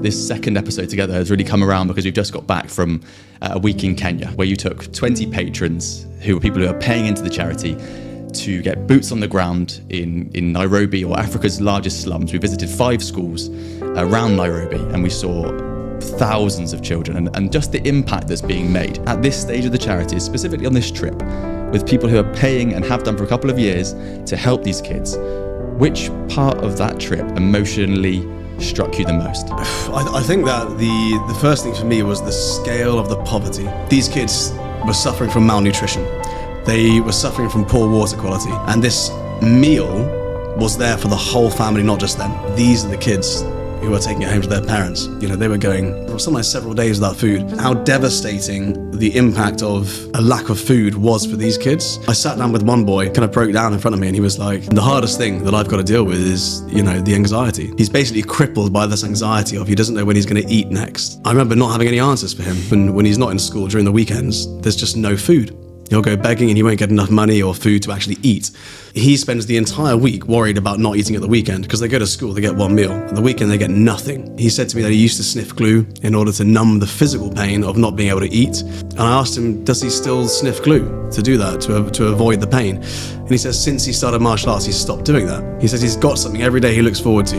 This second episode together has really come around because we've just got back from a week in Kenya where you took 20 patrons who were people who are paying into the charity to get boots on the ground in Nairobi, or Africa's largest slums. We visited 5 schools around Nairobi and we saw thousands of children and just the impact that's being made at this stage of the charity, specifically on this trip, with people who are paying and have done for a couple of years to help these kids. Which part of that trip emotionally struck you the most? I think that the first thing for me was the scale of the poverty. These kids were suffering from malnutrition. They were suffering from poor water quality. And this meal was there for the whole family, not just them. These are the kids who were taking it home to their parents. You know, they were going sometimes several days without food. How devastating the impact of a lack of food was for these kids. I sat down with one boy, kind of broke down in front of me, and he was like, the hardest thing that I've got to deal with is, you know, the anxiety. He's basically crippled by this anxiety of he doesn't know when he's going to eat next. I remember not having any answers for him. When he's not in school during the weekends, there's just no food. He'll go begging and he won't get enough money or food to actually eat. He spends the entire week worried about not eating at the weekend because they go to school, they get one meal. At the weekend, they get nothing. He said to me that he used to sniff glue in order to numb the physical pain of not being able to eat. And I asked him, does he still sniff glue to do that, to avoid the pain? And he says since he started martial arts, he's stopped doing that. He says he's got something every day he looks forward to.